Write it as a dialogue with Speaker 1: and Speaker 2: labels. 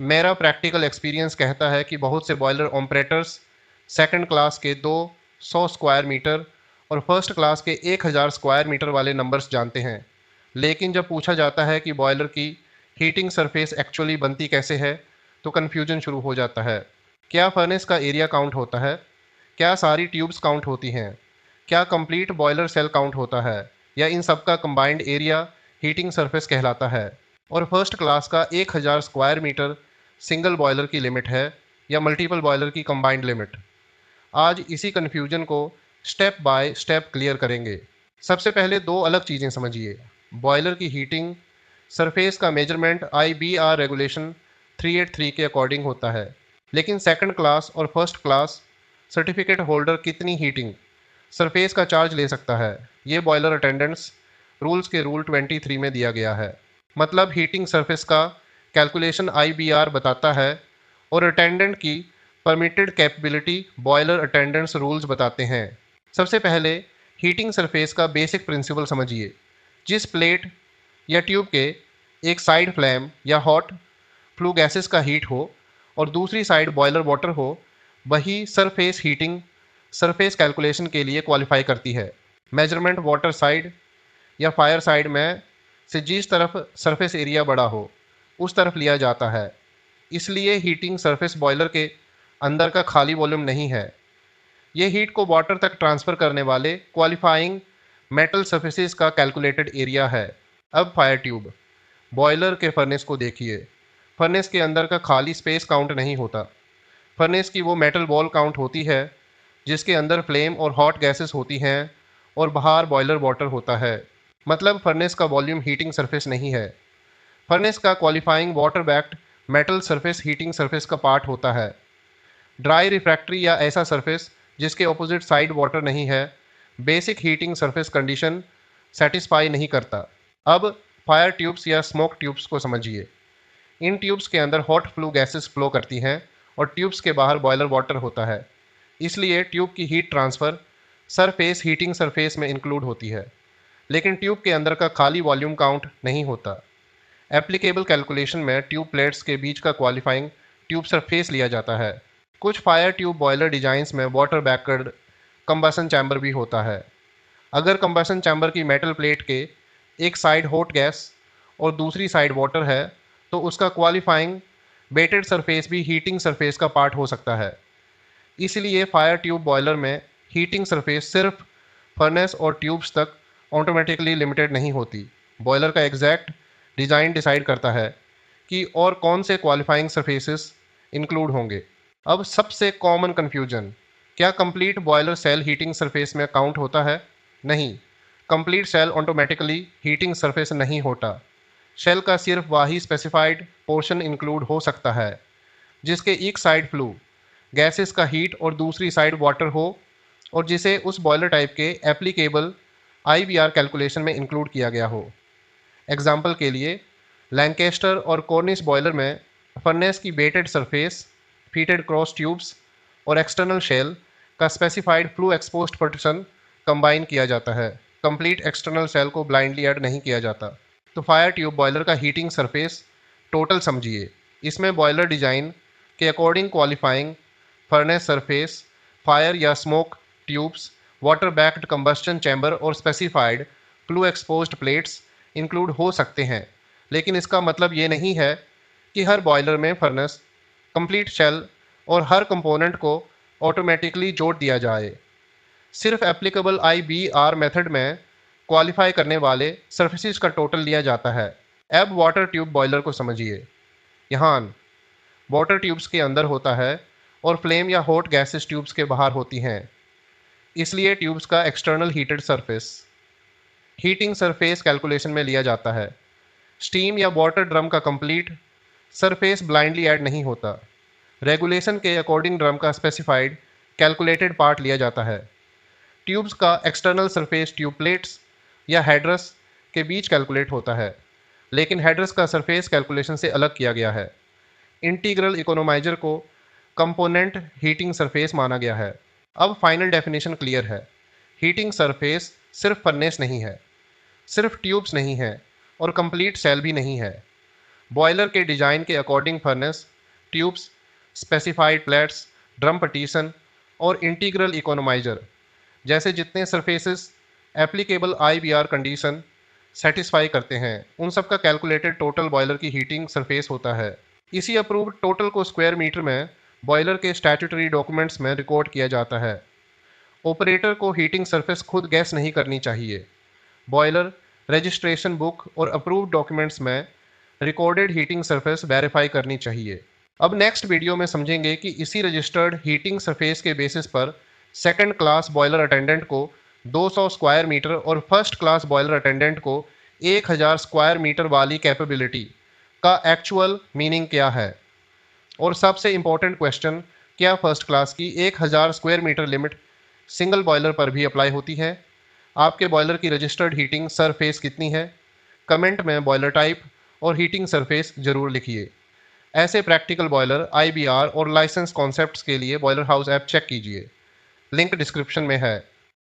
Speaker 1: मेरा practical experience कहता है कि बहुत से बॉयलर ऑपरेटर्स सेकंड क्लास के 200 स्क्वायर मीटर और फर्स्ट क्लास के 1000 स्क्वायर मीटर वाले नंबर्स जानते हैं, लेकिन जब पूछा जाता है कि बॉयलर की हीटिंग सरफेस एक्चुअली बनती कैसे है, तो कन्फ्यूजन शुरू हो जाता है। क्या फर्नेस का एरिया काउंट होता है? क्या सारी ट्यूब्स काउंट होती हैं? क्या कंप्लीट बॉयलर सेल काउंट होता है, या इन सब का कंबाइंड एरिया हीटिंग सरफेस कहलाता है? और फर्स्ट क्लास का 1000 स्क्वायर मीटर सिंगल बॉयलर की लिमिट है या मल्टीपल बॉयलर की कंबाइंड लिमिट? आज इसी कन्फ्यूजन को स्टेप बाय स्टेप क्लियर करेंगे। सबसे पहले दो अलग चीज़ें समझिए। बॉयलर की हीटिंग सरफेस का मेजरमेंट IBR रेगुलेशन 383 के अकॉर्डिंग होता है, लेकिन सेकंड क्लास और फर्स्ट क्लास सर्टिफिकेट होल्डर कितनी हीटिंग सरफेस का चार्ज ले सकता है, ये बॉयलर अटेंडेंट्स रूल्स के रूल 23 में दिया गया है। मतलब हीटिंग सरफेस का कैलकुलेशन IBR बताता है और अटेंडेंट की permitted capability boiler attendants rules बताते हैं। सबसे पहले हीटिंग सरफेस का बेसिक प्रिंसिपल समझिए। जिस प्लेट या ट्यूब के एक साइड फ्लैम या हॉट फ्लू गैसेस का हीट हो और दूसरी साइड बॉयलर वाटर हो, वही सरफेस हीटिंग सरफेस कैलकुलेशन के लिए क्वालिफाई करती है। मेजरमेंट वाटर साइड या फायर साइड में से जिस तरफ सरफेस एरिया बड़ा हो, उस तरफ लिया जाता है। इसलिए हीटिंग सरफेस बॉयलर के अंदर का खाली वॉल्यूम नहीं है, ये हीट को वाटर तक ट्रांसफ़र करने वाले क्वालिफाइंग मेटल सरफेसेस का कैलकुलेटेड एरिया है। अब फायर ट्यूब बॉयलर के फर्नेस को देखिए। फर्नेस के अंदर का खाली स्पेस काउंट नहीं होता। फर्नेस की वो मेटल वॉल काउंट होती है जिसके अंदर फ्लेम और हॉट गैसेस होती हैं और बाहर बॉयलर वाटर होता है। मतलब फर्नेस का वॉल्यूम हीटिंग सरफेस नहीं है। फर्नेस का qualifying water backed metal surface heating surface का पार्ट होता है। ड्राई रिफ्रैक्ट्री या ऐसा सरफेस जिसके ऑपोजिट साइड वाटर नहीं है, basic heating surface condition satisfy नहीं करता। अब फायर ट्यूब्स या स्मोक ट्यूब्स को समझिए। इन ट्यूब्स के अंदर हॉट फ्लू गैसेस फ्लो करती हैं और ट्यूब्स के बाहर बॉयलर वाटर होता है। इसलिए ट्यूब की heat transfer surface heating surface में इंक्लूड होती है, लेकिन ट्यूब के अंदर का खाली वॉल्यूम काउंट नहीं होता। एप्लीकेबल कैलकुलेशन में ट्यूब प्लेट्स के बीच का क्वालिफाइंग ट्यूब सरफेस लिया जाता है। कुछ फायर ट्यूब बॉयलर डिजाइंस में वाटर बैकवर्ड कंबसन चैम्बर भी होता है। अगर कंबसन चैम्बर की मेटल प्लेट के एक साइड हॉट गैस और दूसरी साइड वाटर है, तो उसका क्वालिफाइंग बेटेड सरफेस भी हीटिंग सरफेस का पार्ट हो सकता है। इसलिए फायर ट्यूब बॉयलर में हीटिंग सरफेस सिर्फ फर्नेस और ट्यूब्स तक ऑटोमेटिकली लिमिटेड नहीं होती। बॉयलर का एग्जैक्ट डिज़ाइन डिसाइड करता है कि और कौन से क्वालिफाइंग सरफेसेस इंक्लूड होंगे। अब सबसे कॉमन कन्फ्यूजन, क्या complete boiler shell heating surface में काउंट होता है? नहीं, complete shell automatically heating surface नहीं होता। शेल का सिर्फ वही स्पेसिफाइड पोर्शन इंक्लूड हो सकता है जिसके एक साइड फ्लू गैसेस का हीट और दूसरी साइड वाटर हो और जिसे उस बॉयलर टाइप के एप्लीकेबल IBR कैलकुलेशन में इंक्लूड किया गया हो। एग्जाम्पल के लिए लैंकेस्टर और कॉर्निश बॉयलर में फर्नेस की wetted surface, fitted cross tubes और एक्सटर्नल शेल का specified flue exposed person combine किया जाता है। कंप्लीट एक्सटर्नल शेल को ब्लाइंडली ऐड नहीं किया जाता। तो फायर ट्यूब बॉयलर का हीटिंग सरफेस टोटल समझिए। इसमें बॉयलर डिजाइन के according qualifying furnace surface, fire या smoke tubes, water backed combustion chamber और specified flue exposed plates include हो सकते हैं, लेकिन इसका मतलब ये नहीं है कि हर बॉयलर में फर्नेस, कंप्लीट शेल और हर कंपोनेंट को ऑटोमेटिकली जोड़ दिया जाए। सिर्फ एप्लीकेबल IBR मेथड में क्वालिफाई करने वाले सर्फेसिस का टोटल लिया जाता है। अब वाटर ट्यूब बॉयलर को समझिए। यहाँ वाटर ट्यूब्स के अंदर होता है और फ्लेम या हॉट गैसेस ट्यूब्स के बाहर होती हैं। इसलिए ट्यूब्स का external heated surface heating surface calculation में लिया जाता है। स्टीम या वाटर ड्रम का कंप्लीट सरफेस ब्लाइंडली ऐड नहीं होता। रेगुलेशन के अकॉर्डिंग ड्रम का स्पेसिफाइड कैलकुलेटेड पार्ट लिया जाता है। ट्यूब्स का एक्सटर्नल सरफेस ट्यूब प्लेट्स या हेडरस के बीच कैलकुलेट होता है, लेकिन हेडरस का सरफेस कैलकुलेशन से अलग किया गया है। इंटीग्रल इकोनोमाइजर को कंपोनेंट हीटिंग सरफेस माना गया है। अब फाइनल डेफिनेशन क्लियर है। हीटिंग सरफेस सिर्फ फर्नेस नहीं है, सिर्फ ट्यूब्स नहीं है और कंप्लीट सेल भी नहीं है। बॉयलर के डिजाइन के according furnace, tubes, specified plates, drum petition और इंटीग्रल इकोनोमाइजर जैसे जितने surfaces applicable IBR condition satisfy करते हैं उन सब का कैलकुलेटेड टोटल बॉयलर की हीटिंग सरफेस होता है। इसी अप्रूव्ड टोटल को स्क्वायर मीटर में बॉयलर के स्टैट्यूटरी डॉक्यूमेंट्स में रिकॉर्ड किया जाता है। ऑपरेटर को हीटिंग सरफेस खुद गैस नहीं करनी चाहिए। बॉयलर रजिस्ट्रेशन बुक और अप्रूव्ड डॉक्यूमेंट्स में रिकॉर्डेड हीटिंग सरफेस वेरीफाई करनी चाहिए। अब नेक्स्ट वीडियो में समझेंगे कि इसी रजिस्टर्ड हीटिंग सरफेस के बेसिस पर सेकंड क्लास बॉयलर अटेंडेंट को 200 स्क्वायर मीटर और फर्स्ट क्लास बॉयलर अटेंडेंट को 1000 स्क्वायर मीटर वाली कैपेबिलिटी का एक्चुअल मीनिंग क्या है। और सबसे इम्पोर्टेंट क्वेश्चन, क्या फर्स्ट क्लास की 1000 square metre limit single boiler पर भी अप्लाई होती है? आपके बॉयलर की रजिस्टर्ड हीटिंग सरफेस कितनी है? कमेंट में बॉयलर टाइप और हीटिंग सरफेस जरूर लिखिए। ऐसे प्रैक्टिकल बॉयलर, IBR और लाइसेंस कॉन्सेप्ट्स के लिए बॉयलर हाउस ऐप चेक कीजिए, लिंक डिस्क्रिप्शन में है।